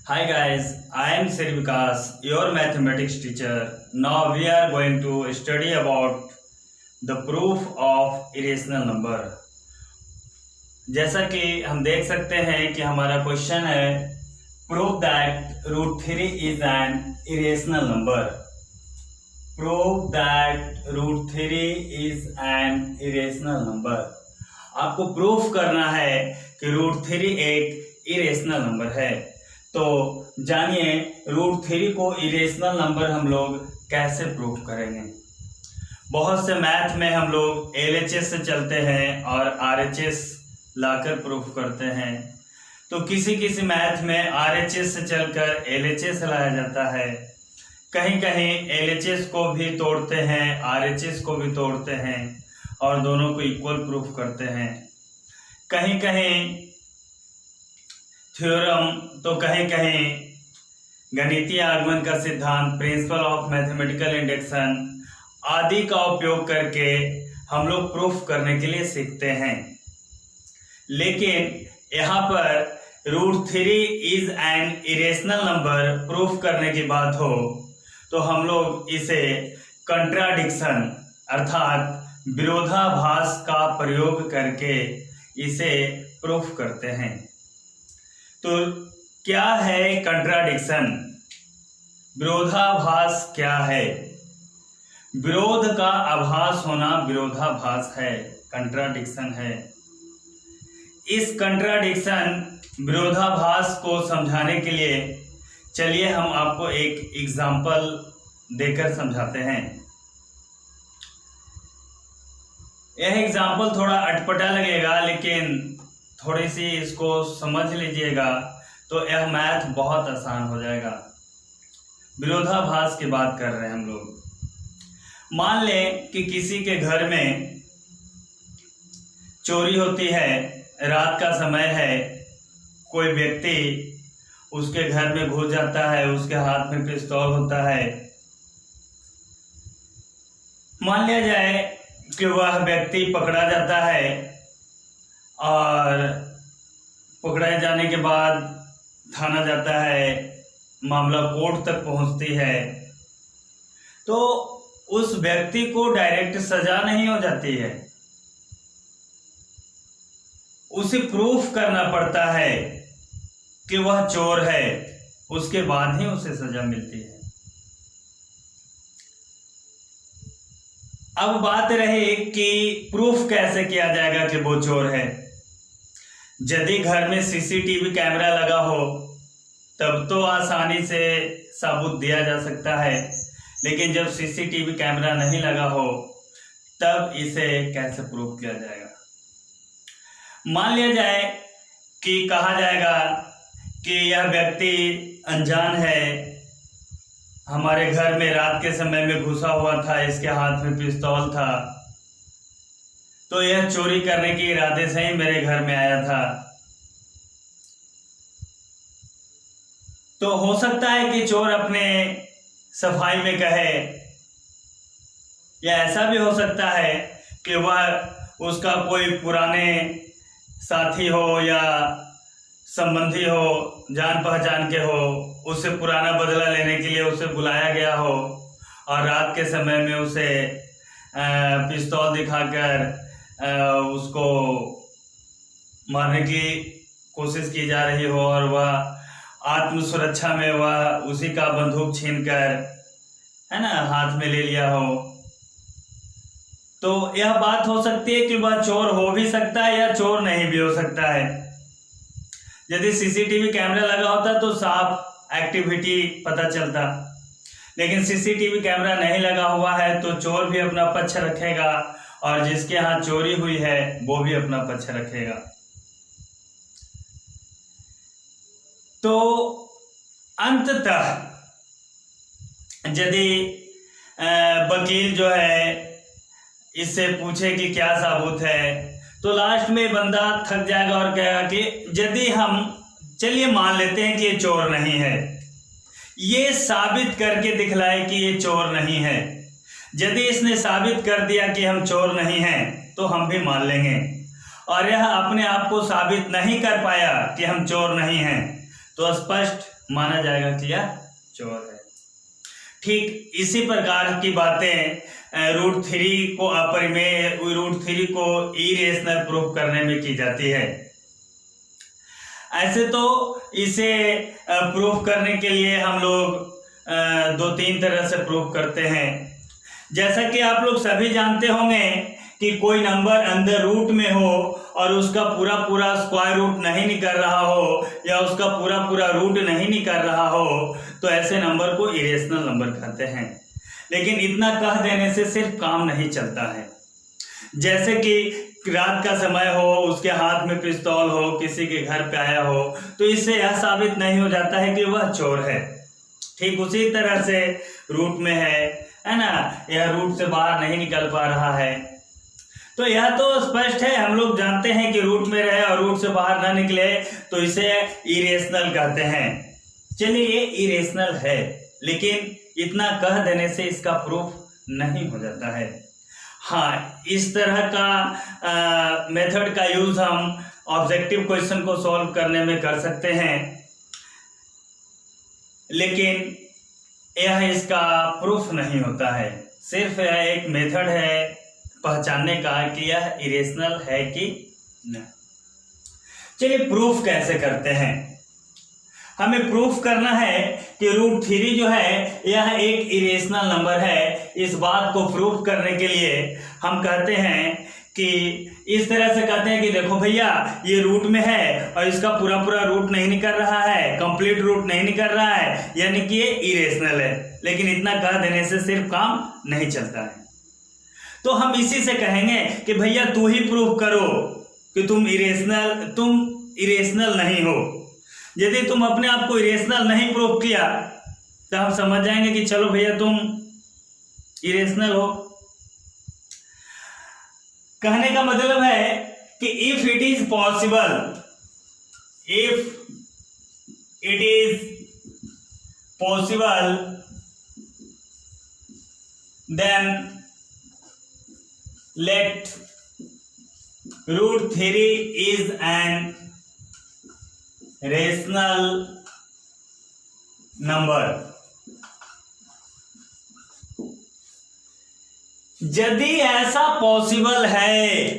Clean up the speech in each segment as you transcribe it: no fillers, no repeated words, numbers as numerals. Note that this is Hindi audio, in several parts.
Hi guys, I am Sri Vikas, your mathematics teacher. Now we are going to study about the proof of irrational number. जैसा कि हम देख सकते हैं कि हमारा क्वेश्चन है prove that √3 is an irrational number. Prove that √3 is an irrational number. आपको प्रूफ करना है कि √3 एक इरेशनल नंबर है. तो जानिए √3 को इरेशनल नंबर हम लोग कैसे प्रूफ करेंगे. बहुत से मैथ में हम लोग LHS से चलते हैं और RHS लाकर प्रूफ करते हैं. तो किसी किसी मैथ में RHS से चलकर LHS लाया जाता है. कहीं कहीं LHS को भी तोड़ते हैं, RHS को भी तोड़ते हैं और दोनों को इक्वल प्रूफ करते हैं. कहीं कहीं थ्योरम तो कहीं कहीं गणितीय आगमन का सिद्धांत, प्रिंसिपल ऑफ मैथमेटिकल इंडक्शन आदि का उपयोग करके हम लोग प्रूफ करने के लिए सीखते हैं. लेकिन यहाँ पर √3 is an irrational number proof करने की बात हो तो हम लोग इसे कंट्राडिक्शन अर्थात विरोधाभास का प्रयोग करके इसे प्रूफ करते हैं. तो क्या है कंट्राडिक्शन? विरोधाभास क्या है? विरोध का आभास होना विरोधाभास है, कंट्राडिक्शन है. इस कंट्राडिक्शन विरोधाभास को समझाने के लिए चलिए हम आपको एक एग्जाम्पल देकर समझाते हैं. यह एग्जाम्पल थोड़ा अटपटा लगेगा लेकिन थोड़ी सी इसको समझ लीजिएगा तो यह मैथ बहुत आसान हो जाएगा. विरोधाभास की बात कर रहे हैं हम लोग. मान लें कि किसी के घर में चोरी होती है, रात का समय है, कोई व्यक्ति उसके घर में घुस जाता है, उसके हाथ में पिस्तौल होता है. मान लिया जाए कि वह व्यक्ति पकड़ा जाता है और पकड़ाए जाने के बाद थाना जाता है, मामला कोर्ट तक पहुंचती है. तो उस व्यक्ति को डायरेक्ट सजा नहीं हो जाती है, उसे प्रूफ करना पड़ता है कि वह चोर है, उसके बाद ही उसे सजा मिलती है. अब बात रही कि प्रूफ कैसे किया जाएगा कि वो चोर है. यदि घर में CCTV कैमरा लगा हो तब तो आसानी से सबूत दिया जा सकता है, लेकिन जब CCTV कैमरा नहीं लगा हो तब इसे कैसे प्रूफ किया जाएगा. मान लिया जाए कि कहा जाएगा कि यह व्यक्ति अनजान है, हमारे घर में रात के समय में घुसा हुआ था, इसके हाथ में पिस्तौल था, तो यह चोरी करने के इरादे से ही मेरे घर में आया था. तो हो सकता है कि चोर अपने सफाई में कहे, या ऐसा भी हो सकता है कि वह उसका कोई पुराने साथी हो या संबंधी हो, जान पहचान के हो, उससे पुराना बदला लेने के लिए उसे बुलाया गया हो और रात के समय में उसे पिस्तौल दिखाकर उसको मारने की कोशिश की जा रही हो और वह आत्म सुरक्षा में वह उसी का बंदूक छीनकर है ना हाथ में ले लिया हो. तो यह बात हो सकती है कि वह चोर हो भी सकता है या चोर नहीं भी हो सकता है. यदि CCTV कैमरा लगा होता तो साफ एक्टिविटी पता चलता, लेकिन CCTV कैमरा नहीं लगा हुआ है तो चोर भी अपना पक्ष रखेगा और जिसके यहाँ चोरी हुई है वो भी अपना पक्ष रखेगा. तो अंततः यदि वकील जो है इससे पूछे कि क्या सबूत है तो लास्ट में बंदा थक जाएगा और कहेगा कि यदि हम चलिए मान लेते हैं कि ये चोर नहीं है, ये साबित करके दिखलाए कि ये चोर नहीं है. यदि इसने साबित कर दिया कि हम चोर नहीं हैं तो हम भी मान लेंगे, और यह अपने आप को साबित नहीं कर पाया कि हम चोर नहीं हैं तो स्पष्ट माना जाएगा कि यह चौर है। ठीक इसी प्रकार की बातें रूट थ्री को अपरिमेय, रूट थ्री को इरेशनल प्रूफ करने में की जाती है। ऐसे तो इसे प्रूफ करने के लिए हम लोग दो तीन तरह से प्रूफ करते हैं। जैसा कि आप लोग सभी जानते होंगे कि कोई नंबर अंदर रूट में हो और उसका पूरा पूरा स्क्वायर रूट नहीं निकल रहा हो या उसका पूरा पूरा रूट नहीं निकल रहा हो तो ऐसे नंबर को इरेशनल नंबर कहते हैं। लेकिन इतना कह देने से सिर्फ काम नहीं चलता है। जैसे कि रात का समय हो, उसके हाथ में पिस्तौल हो, किसी के घर पे आया हो, तो इससे यह साबित नहीं हो जाता है कि वह चोर है। ठीक उसी तरह से रूट में है ना, यह रूट से बाहर नहीं निकल पा रहा है, तो यह तो स्पष्ट है, हम लोग जानते हैं कि रूट में रहे और रूट से बाहर ना निकले तो इसे इरेशनल कहते हैं। चलिए ये इरेशनल है, लेकिन इतना कह देने से इसका प्रूफ नहीं हो जाता है। हाँ, इस तरह का मेथड का यूज हम ऑब्जेक्टिव क्वेश्चन को सॉल्व करने में कर सकते हैं, लेकिन यह इसका प्रूफ नहीं होता है। सिर्फ यह एक मेथड है पहचानने का कि यह इरेशनल है कि नहीं। चलिए प्रूफ कैसे करते हैं। हमें प्रूफ करना है कि रूट थ्री जो है यह एक इरेशनल नंबर है। इस बात को प्रूफ करने के लिए हम कहते हैं कि इस तरह से कहते हैं कि देखो भैया ये रूट में है और इसका पूरा पूरा रूट नहीं निकल रहा है, कंप्लीट रूट नहीं निकल रहा है, यानी कि ये इरेशनल है। लेकिन इतना कह देने से सिर्फ काम नहीं चलता है, तो हम इसी से कहेंगे कि भैया तू ही प्रूव करो कि तुम इरेशनल नहीं हो। यदि तुम अपने आप को इरेशनल नहीं प्रूव किया तो हम समझ जाएंगे कि चलो भैया तुम इरेशनल हो। कहने का मतलब है कि if it is possible then let root 3 is an rational number। यदि ऐसा पॉसिबल है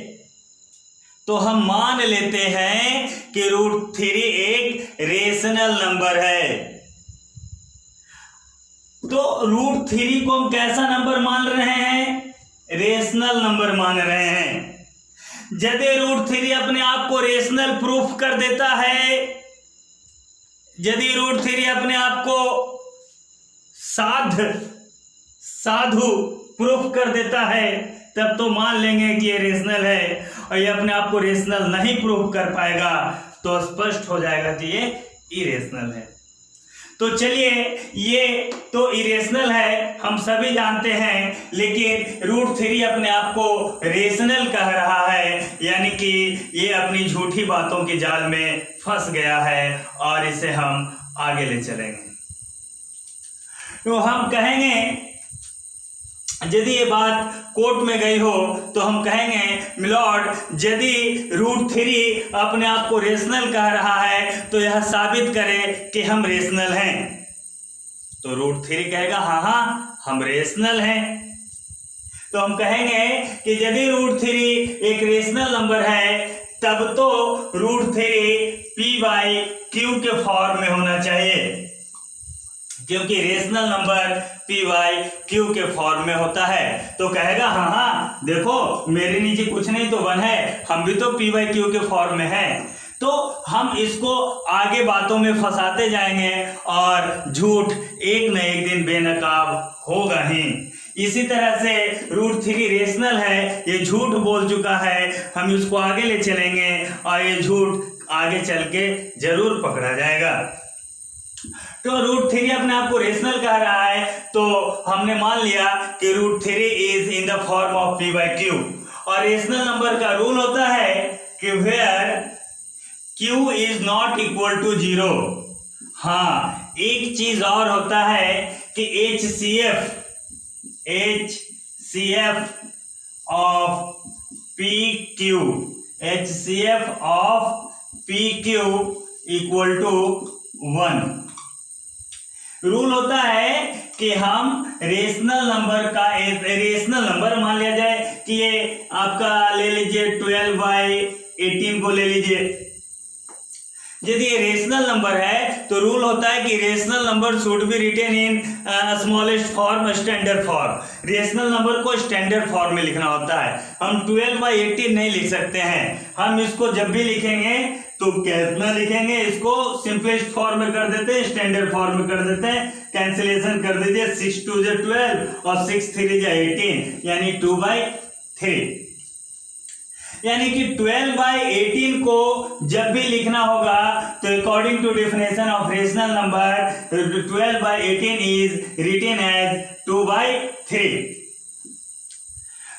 तो हम मान लेते हैं कि रूट थ्री एक रेशनल नंबर है। तो रूट थ्री को हम कैसा नंबर मान रहे हैं? रेशनल नंबर मान रहे हैं। यदि रूट थ्री अपने आप को रेशनल प्रूफ कर देता है, यदि रूट थ्री अपने आप को साधु प्रूफ कर देता है तब तो मान लेंगे कि ये रेशनल है, और ये अपने आप को रेशनल नहीं प्रूफ कर पाएगा तो स्पष्ट हो जाएगा कि ये इरेशनल है। तो चलिए ये तो इरेशनल है हम सभी जानते हैं, लेकिन रूट थ्री अपने आप को रेशनल कह रहा है, यानी कि ये अपनी झूठी बातों के जाल में फंस गया है और इसे हम आगे ले चलेंगे। तो हम कहेंगे, यदि ये बात कोर्ट में गई हो तो हम कहेंगे मिलॉर्ड यदि रूट थ्री अपने आप को रेशनल कह रहा है तो यह साबित करे कि हम रेशनल हैं। तो रूट थ्री कहेगा हाँ हम रेशनल हैं। तो हम कहेंगे कि यदि रूट थ्री एक रेशनल नंबर है तब तो रूट थ्री p/q के फॉर्म में होना चाहिए, क्योंकि रेशनल नंबर p/q के फॉर्म में होता है। तो कहेगा हाँ देखो मेरे नीचे कुछ नहीं तो 1 है, हम भी तो p/q के फॉर्म में हैं। तो हम इसको आगे बातों में फंसाते जाएंगे और झूठ एक न एक दिन बेनकाब होगा ही। इसी तरह से रूट थ्री रेशनल है, ये झूठ बोल चुका है, हम इसको आगे ले चलेंगे और ये झूठ आगे चल के जरूर पकड़ा जाएगा। तो रूट थ्री अपने आप को रेशनल कह रहा है, तो हमने मान लिया कि root three is in the form of p/q। और रेशनल नंबर का रूल होता है कि where q is not equal to 0। हाँ, एक चीज और होता है कि HCF of PQ equal to 1। Rule होता है कि हम रेशनल नंबर मान लिया जाए कि ये आपका ले लीजिए 12/18 को ले लीजिए। यदि ये रेशनल नंबर है तो रूल होता है कि rational number should be written in smallest form, standard form. Rational number को स्टैंडर्ड फॉर्म में लिखना होता है। हम 12/18 नहीं लिख सकते हैं। हम इसको जब भी लिखेंगे तो कितना लिखेंगे, इसको सिंपलेस्ट फॉर्म में कर देते हैं, स्टैंडर्ड फॉर्म में कर देते हैं। कैंसिलेशन कर दीजिए, 6 2 जा 12 और 6 3 जा 18 यानी 2/3। यानी कि 12/18 को जब भी लिखना होगा तो according to definition of rational number 12/18 is written as 2/3।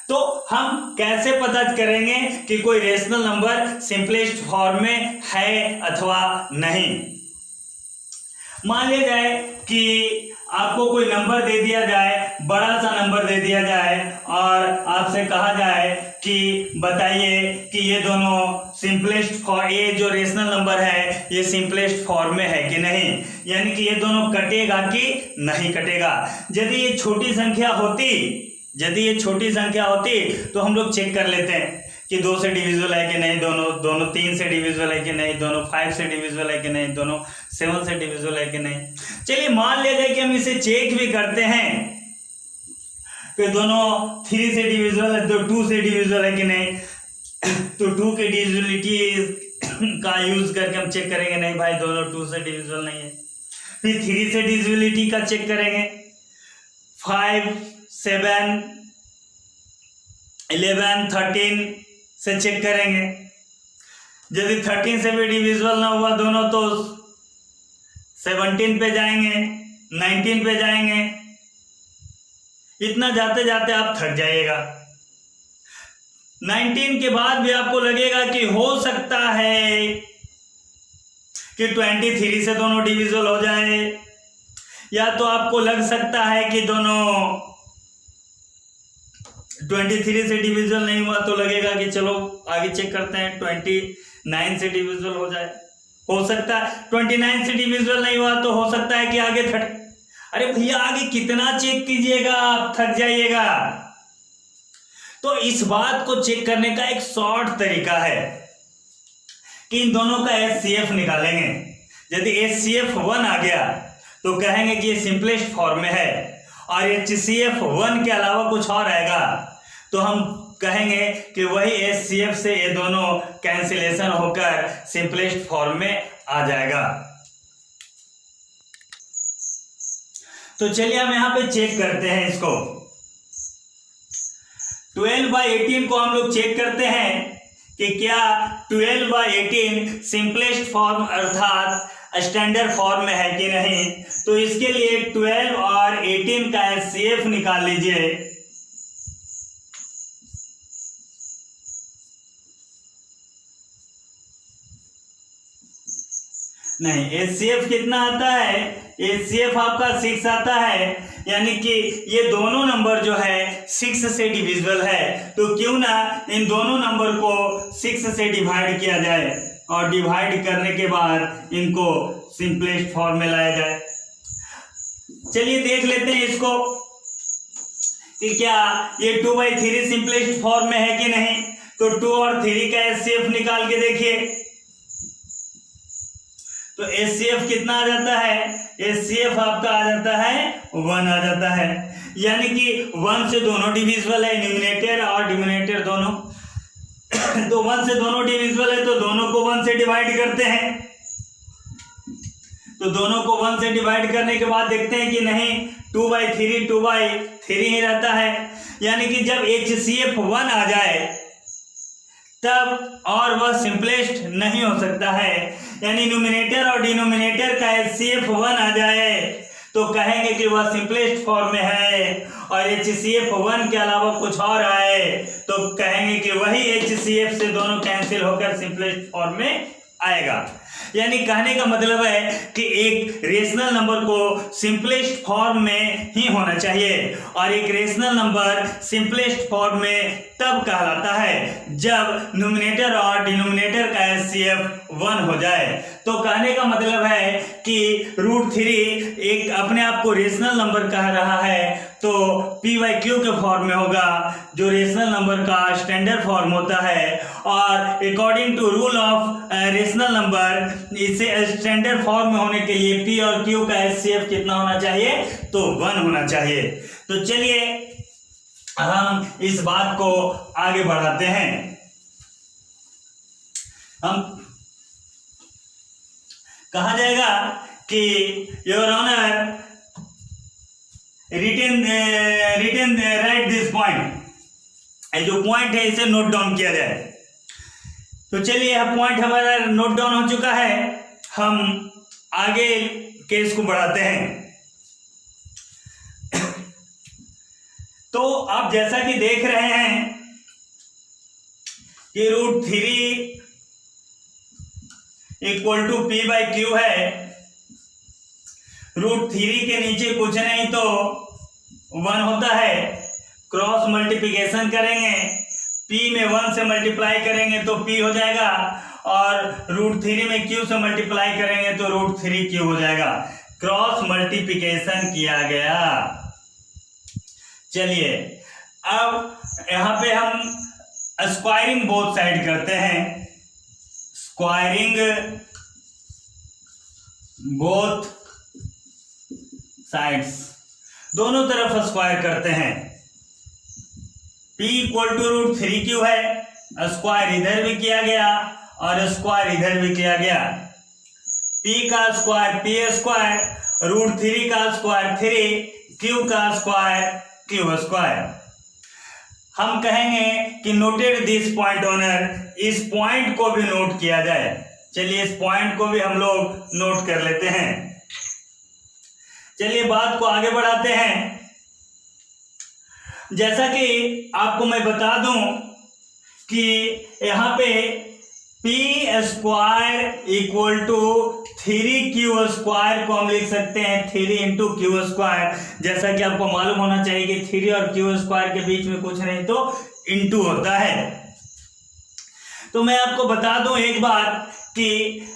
तो हम कैसे पता करेंगे कि कोई रेशनल नंबर सिंपलेस्ट फॉर्म में है अथवा नहीं। मान लिया जाए कि आपको कोई नंबर दे दिया जाए, बड़ा सा नंबर दे दिया जाए और आपसे कहा जाए कि बताइए कि ये दोनों सिंपलेस्ट फॉर्म, ये जो रेशनल नंबर है ये सिंपलेस्ट फॉर्म में है कि नहीं, यानी कि ये दोनों कटेगा कि नहीं कटेगा। यदि ये छोटी संख्या होती तो हम लोग चेक कर लेते हैं कि 2 से डिविजिबल है कि नहीं, दोनों 3 से डिविजिबल है कि नहीं, दोनों 5 से डिविजिबल है कि नहीं, दोनों 7 से डिविजिबल है कि नहीं। चलिए मान लिया जाए कि हम इसे चेक भी करते हैं कि दोनों 3 से डिविजिबल है तो 2 से डिविजिबल है कि नहीं। तो 2 की डिविजिबिलिटी का यूज करके हम चेक करेंगे, नहीं भाई दोनों 2 से डिविजिबल नहीं है। फिर 3 से डिविजिबिलिटी का चेक करेंगे, 5 7 11 13 से चेक करेंगे। यदि 13 से भी डिविजिबल ना हुआ दोनों तो 17 पे जाएंगे, 19 पे जाएंगे। इतना जाते जाते आप थक जाइएगा। 19 के बाद भी आपको लगेगा कि हो सकता है कि 23 से दोनों डिविजिबल हो जाए, या तो आपको लग सकता है कि दोनों 23 से डिविजिबल नहीं हुआ तो लगेगा कि चलो आगे चेक करते हैं 29 से डिविजिबल हो जाए। हो सकता है 29 से डिविजिबल नहीं हुआ तो हो सकता है कि आगे अरे भैया आगे कितना चेक कीजिएगा, आप थक जाइएगा। तो इस बात को चेक करने का एक शॉर्ट तरीका है कि इन दोनों का HCF निकालेंगे। यदि HCF 1 आ गया तो कहेंगे कि ये सिंपलेस्ट फॉर्म में है, और HCF 1 के अलावा कुछ और आएगा तो हम कहेंगे कि वही HCF से ये दोनों कैंसिलेशन होकर सिंपलेस्ट फॉर्म में आ जाएगा। तो चलिए हम यहां पे चेक करते हैं इसको। 12/18 को हम लोग चेक करते हैं कि क्या 12/18 सिंपलेस्ट फॉर्म अर्थात स्टैंडर्ड फॉर्म में है कि नहीं। तो इसके लिए 12 और 18 का HCF निकाल लीजिए। नहीं, HCF कितना आता है, HCF आपका 6 आता है, यानी कि ये दोनों नंबर जो है 6 से डिविजिबल है। तो क्यों ना इन दोनों नंबर को 6 से डिवाइड किया जाए और डिवाइड करने के बाद इनको सिंपलेस्ट फॉर्म में लाया जाए। चलिए देख लेते हैं इसको कि क्या ये 2/3 सिंपलेस्ट फॉर्म में है कि नहीं। तो 2 और 3 का HCF निकाल के देखिए तो HCF कितना आ जाता है, HCF आपका आ जाता है 1 आ जाता है, यानी कि 1 से दोनों डिविजिबल है, न्यूमरेटर और डिनोमिनेटर दोनों। तो 1 से दोनों डिविजिबल है तो दोनों को 1 से डिवाइड करते हैं। तो दोनों को 1 से डिवाइड करने के बाद देखते हैं कि नहीं 2/3 ही रहता है, यानी कि जब HCF 1 आ जाए तब और वह सिंपलेस्ट नहीं हो सकता है, यानी न्यूमरेटर और डिनोमिनेटर का HCF 1 आ जाए तो कहेंगे कि वह सिंपलेस्ट फॉर्म में है, और HCF 1 के अलावा कुछ और आए तो कहेंगे कि वही HCF से दोनों कैंसिल होकर सिंपलेस्ट फॉर्म में आएगा। यानी कहने का मतलब है कि एक रेशनल नंबर को सिंपलेस्ट फॉर्म में ही होना चाहिए, और एक रेशनल नंबर सिंपलेस्ट फॉर्म में तब कहलाता है जब न्यूमरेटर और डिनोमिनेटर का HCF 1 हो जाए। तो कहने का मतलब है कि √3 एक अपने आप को रेशनल नंबर कह रहा है, तो P/Q के फॉर्म में होगा जो रेशनल नंबर का स्टैंडर्ड फॉर्म होता है, और according to rule of rational number इसे स्टैंडर्ड फॉर्म में होने के लिए P और Q का HCF कितना होना चाहिए, तो 1 होना चाहिए। तो चलिए हम इस बात को आगे बढ़ाते हैं। हम कहा जाएगा कि your honour written right this point, जो पॉइंट है इसे नोट डाउन किया जाए। तो चलिए यह पॉइंट हमारा नोट डाउन हो चुका है, हम आगे केस को बढ़ाते हैं। तो आप जैसा कि देख रहे हैं कि √3 = P/Q है। √3 के नीचे कुछ नहीं तो 1 होता है, क्रॉस मल्टीप्लिकेशन करेंगे, P में 1 से मल्टीप्लाई करेंगे तो P हो जाएगा, और √3 में Q से मल्टीप्लाई करेंगे तो √3Q हो जाएगा। क्रॉस मल्टीप्लिकेशन किया गया। चलिए अब यहां पे हम स्क्वायरिंग बोथ साइड करते हैं, स्क्वायरिंग बोथ साइड्स, दोनों तरफ स्क्वायर करते हैं। P = √3Q है, स्क्वायर इधर भी किया गया और स्क्वायर इधर भी किया गया। P का स्क्वायर P², √3 का स्क्वायर 3, Q का स्क्वायर Q²। हम कहेंगे कि नोटेड दिस पॉइंट ऑनर, इस पॉइंट को भी नोट किया जाए। चलिए इस पॉइंट को भी हम लोग नोट कर लेते हैं। चलिए बात को आगे बढ़ाते हैं। जैसा कि आपको मैं बता दूं कि यहां पे P² = 3Q² को हम लिख सकते हैं 3 × Q²। जैसा कि आपको मालूम होना चाहिए कि 3 और Q² के बीच में कुछ नहीं तो इंटू होता है। तो मैं आपको बता दूं एक बात कि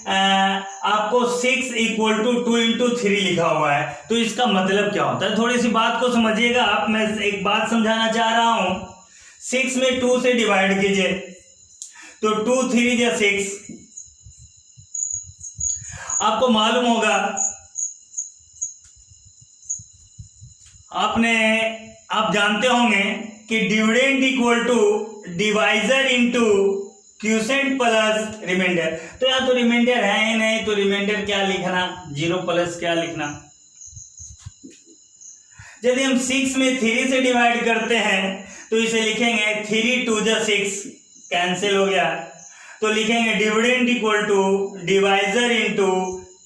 आपको 6 = 2 × 3 लिखा हुआ है, तो इसका मतलब क्या होता है, थोड़ी सी बात को समझिएगा आप। मैं एक बात समझाना चाह रहा हूं। 6 में 2 से डिवाइड कीजिए तो 2 3 या 6। आपको मालूम होगा, आप जानते होंगे कि dividend = divisor into quotient plus remainder. तो यहाँ तो रिमाइंडर है ही नहीं, तो रिमाइंडर क्या लिखना, 0 प्लस क्या लिखना। यदि हम 6 में 3 से डिवाइड करते हैं तो इसे लिखेंगे 3 2 जा 6, कैंसिल हो गया, तो लिखेंगे dividend = divisor into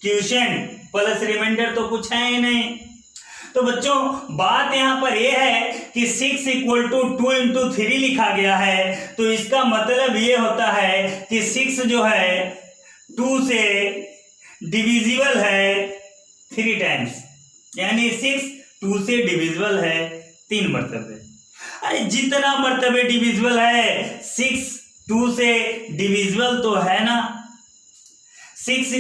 quotient plus remainder, तो कुछ है ही नहीं। तो बच्चों बात यहां पर यह है कि 6 = 2 × 3 लिखा गया है, तो इसका मतलब ये होता है कि 6 जो है 2 से डिविजिबल है 3 टाइम्स, यानी 6 2 से डिविजिबल है 3 मरतबे। अरे जितना मरतबे डिविजिबल है 6 2 से डिविजिबल तो है ना। 6 =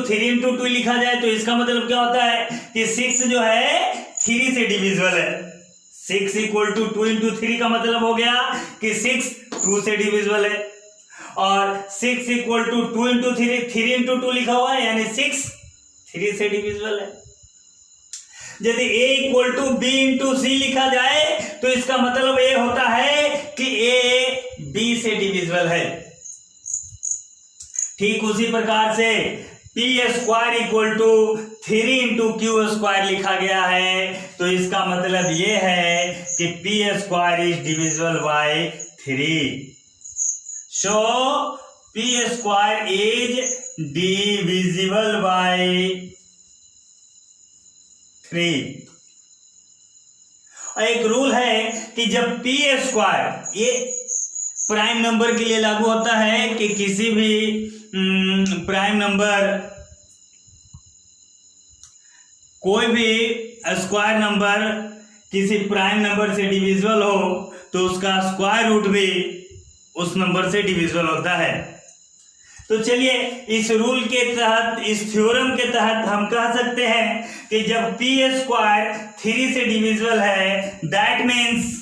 3 × 2 लिखा जाए तो इसका मतलब क्या होता है कि 6 जो है 3 से डिविजिबल है। 6 = 2 × 3 का मतलब हो गया कि 6 2 से डिविजिबल है, और 6 = 2 × 3 3 × 2 लिखा हुआ है, यानी 6 3 से डिविजिबल है। यदि A = B × C लिखा जाए तो इसका मतलब ये होता है कि A B से डिविजिबल है। ठीक उसी प्रकार से P² = 3 × Q² लिखा गया है, तो इसका मतलब ये है कि P² is divisible by 3. So P² is divisible by 3. और एक रूल है कि जब P² ये प्राइम नंबर के लिए लागू होता है कि किसी भी प्राइम नंबर, कोई भी स्क्वायर नंबर किसी प्राइम नंबर से डिविजिबल हो तो उसका स्क्वायर रूट भी उस नंबर से डिविजिबल होता है। तो चलिए इस रूल के तहत, इस थ्योरम के तहत हम कह सकते हैं कि जब पी स्क्वायर 3 से डिविजिबल है, that means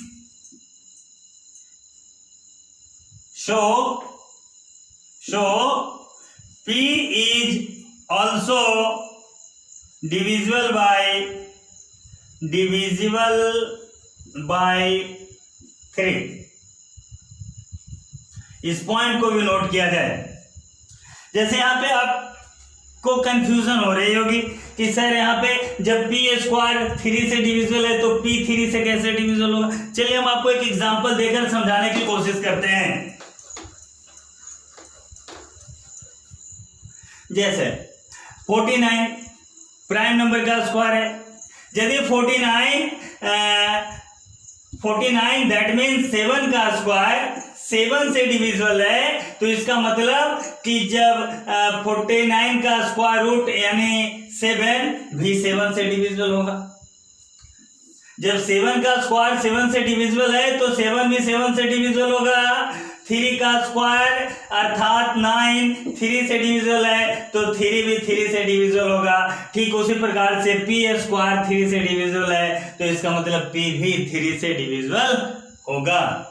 show p is also divisible by 3। इस पॉइंट को भी नोट किया जाए। जैसे यहाँ पे आपको कंफ्यूजन हो रही होगी कि सर यहाँ पे जब पी स्क्वायर 3 से डिविजिबल है तो पी 3 से कैसे डिविजिबल होगा। चलिए हम आपको एक एग्जांपल देकर समझाने की कोशिश करते हैं। जैसे 49 प्राइम नंबर का स्क्वायर है। यदि 49 दैट मीन्स 7 का स्क्वायर 7 से डिविजिबल है, तो इसका मतलब कि जब 49 का स्क्वायर रूट यानी 7 भी 7 से डिविजिबल होगा। जब 7 का स्क्वायर 7 से डिविजिबल है तो 7 भी 7 से डिविजिबल होगा। 3 का स्क्वायर अर्थात 9 3 से डिविजिबल है तो 3 भी 3 से डिविजिबल होगा। ठीक उसी प्रकार से पी स्क्वायर 3 से डिविजिबल है तो इसका मतलब पी भी 3 से डिविजिबल होगा।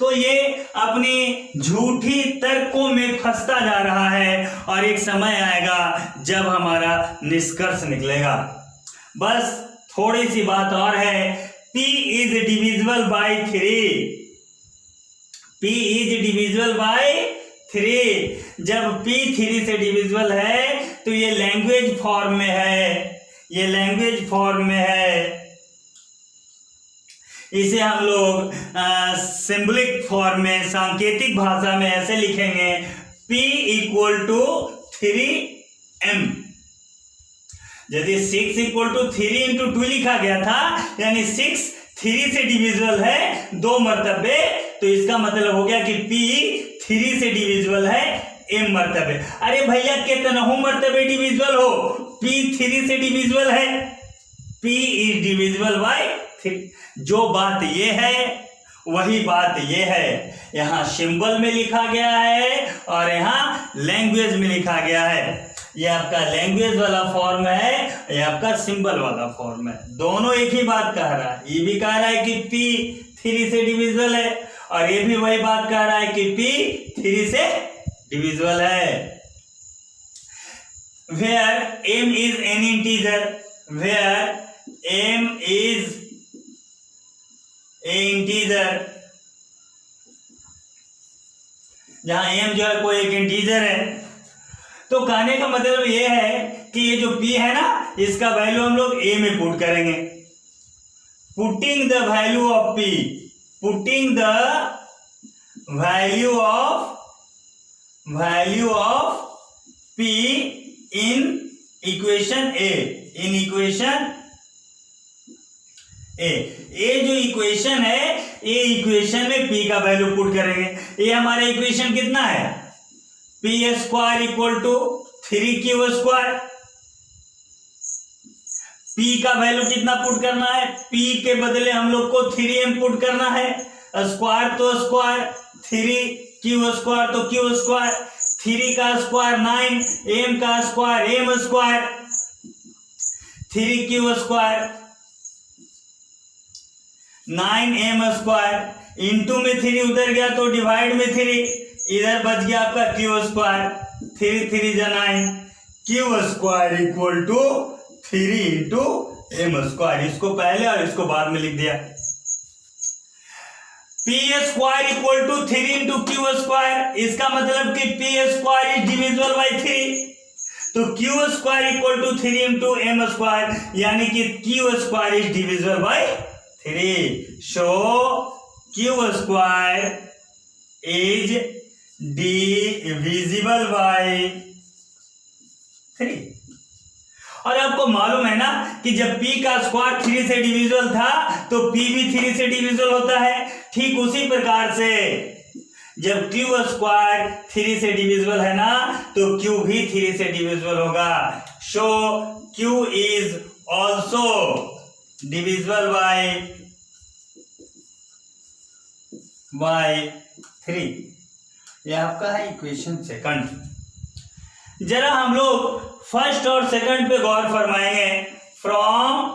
तो ये अपनी झूठी तर्कों में फंसता जा रहा है और एक समय आएगा जब हमारा निष्कर्ष निकलेगा। बस थोड़ी सी बात और है, P is divisible by 3। P is divisible by 3। जब P 3 से डिविजिबल है तो ये लैंग्वेज फॉर्म में है, ये लैंग्वेज फॉर्म में है। इसे हम लोग सिंबलिक फॉर्म में, सांकेतिक भाषा में ऐसे लिखेंगे P = 3m। यदि 6 = 3 × 2 लिखा गया था, यानी 6 3 से डिविजिबल है 2 मर्तबे, तो इसका मतलब हो गया कि P 3 से डिविजिबल है m मर्तबे। अरे भैया कितना मर्तबे डिविजिबल हो, P 3 से डिविजिबल है, P is divisible by 3। जो बात ये है वही बात ये है। यहाँ सिंबल में लिखा गया है और यहाँ लैंग्वेज में लिखा गया है। ये आपका लैंग्वेज वाला फॉर्म है, ये आपका सिंबल वाला फॉर्म है। दोनों एक ही बात कह रहा है। ये भी कह रहा है कि P 3 से डिविजिबल है और ये भी वही बात कह रहा है कि P 3 से डिविजिबल है। Where m is an integer, where m is a integer, जहां m जो है कोई एक इंटीजर है, तो कहने का मतलब ये है कि ये जो p है ना, इसका वैल्यू हम लोग a में पुट करेंगे। Putting the value of p, putting the value of p in equation a, in equation A जो इक्वेशन है, ए इक्वेशन में p का वैल्यू पुट करेंगे। ये हमारा इक्वेशन कितना है, p स्क्वायर = 3q²। p का वैल्यू कितना पुट करना है, p के बदले हम लोग को 3m पुट करना है। स्क्वायर तो स्क्वायर, 3q² तो q², 3 का स्क्वायर 9, m का square m², 3q² 9m²। Into में 3 उधर गया तो डिवाइड में 3, इधर बच गया आपका q²। 3 3 जा 9, q² = 3 × m²। इसको पहले और इसको बाद में लिख दिया। p² = 3 × q², इसका मतलब कि p² is divisible by 3, तो q² = 3 × m², यानी कि q² is divisible by 3। So q² is divisible by 3। और आपको मालूम है ना कि जब p का स्क्वायर 3 से डिविजिबल था तो p भी 3 से डिविजिबल होता है। ठीक उसी प्रकार से जब q स्क्वायर 3 से डिविजिबल है ना तो q भी 3 से डिविजिबल होगा। सो q is also divisible by 3। यह आपका है इक्वेशन सेकंड। जरा हम लोग फर्स्ट और सेकंड पे गौर फरमाएंगे। From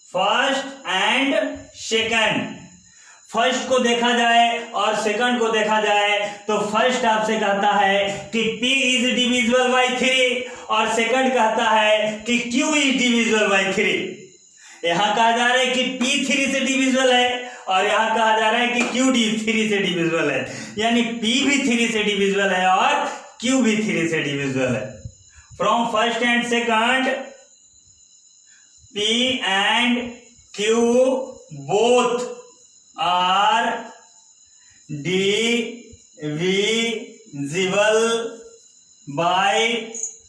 first and second, first को देखा जाए और सेकंड को देखा जाए तो फर्स्ट आपसे कहता है कि p इज डिविजिबल बाय 3 और सेकंड कहता है कि q इज डिविजिबल बाय 3। यहां कहा जा रहा है कि p 3 से डिविजिबल है और यहां कहा जा रहा है कि q 3 से डिविजिबल है, यानी p भी 3 से डिविजिबल है और q भी 3 से डिविजिबल है। From first and second p and q both are divisible by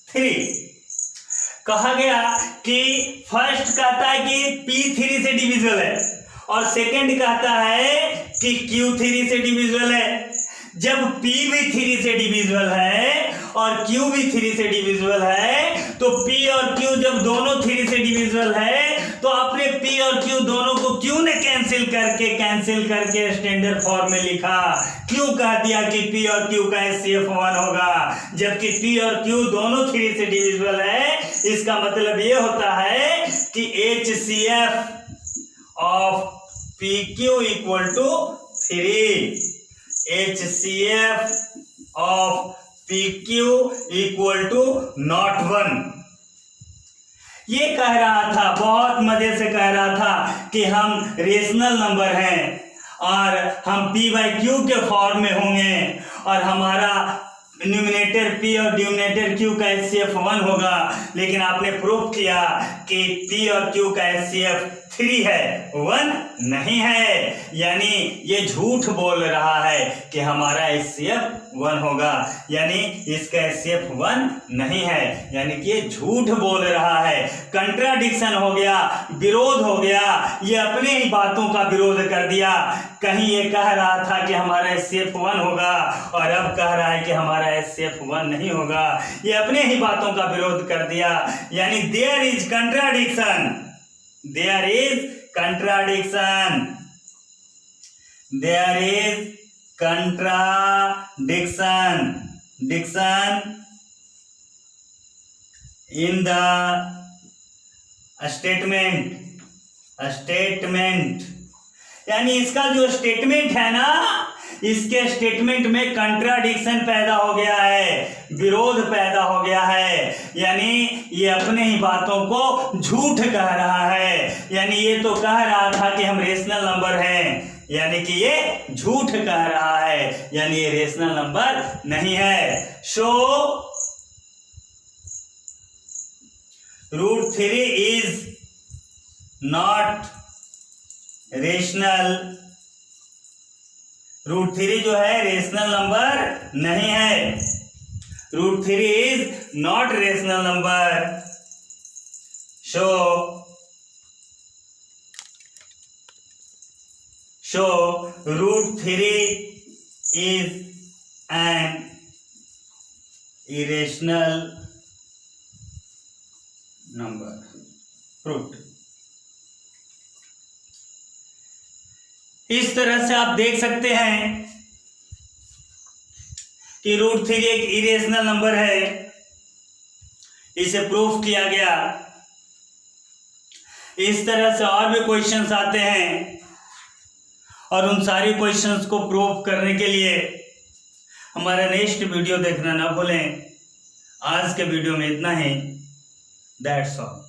3। कहा गया कि फर्स्ट कहता है कि p 3 से डिविजिबल है और सेकंड कहता है कि q 3 से डिविजिबल है। जब p भी 3 से डिविजिबल है और q भी 3 से डिविजिबल है तो p और q जब दोनों 3 से डिविजिबल है तो आपने p और q दोनों को q ने कैंसिल करके स्टैंडर्ड फॉर्म में लिखा। क्यों कह दिया कि p और q का HCF 1 होगा, जबकि p और q दोनों 3 से डिविजिबल है। इसका मतलब ये होता है कि HCF of PQ equal to 3। HCF of PQ equal to not 1। ये कह रहा था, बहुत मजे से कह रहा था कि हम रेशनल नंबर हैं और हम p बाई क्यू के फॉर्म में होंगे और हमारा न्यूमिनेटर p और डिनोमिनेटर q का HCF 1 होगा। लेकिन आपने प्रूफ किया कि p और q का HCF 3 है, 1 नहीं है, यानी ये झूठ बोल रहा है कि हमारा HCF 1 होगा, यानी इसका HCF 1 नहीं है, यानी कि ये झूठ बोल रहा है। कंट्राडिक्शन हो गया, विरोध हो गया, ये अपने ही बातों का विरोध कर दिया। कहीं ये कह रहा था कि हमारा HCF 1 होगा और अब कह रहा है कि हमारा HCF 1 नहीं होगा, ये अपने ही बातों का विरोध कर दिया। यानी there is contradiction, there is contradiction in the statement। यानी इसका जो स्टेटमेंट है ना, इसके स्टेटमेंट में कंट्राडिक्शन पैदा हो गया है, विरोध पैदा हो गया है। यानी ये अपने ही बातों को झूठ कह रहा है। यानी ये तो कह रहा था कि हम रेशनल नंबर हैं, यानी कि ये झूठ कह रहा है, यानी ये रेशनल नंबर नहीं है। सो √3 इज नॉट रेशनल। √3 जो है रेशनल नंबर नहीं है। √3 is not rational number. So √3 is an irrational number. Proved। इस तरह से आप देख सकते हैं कि √3 एक इरेशनल नंबर है, इसे प्रूफ किया गया। इस तरह से और भी क्वेश्चंस आते हैं और उन सारी क्वेश्चंस को प्रूफ करने के लिए हमारा नेक्स्ट वीडियो देखना ना भूलें। आज के वीडियो में इतना ही। That's all.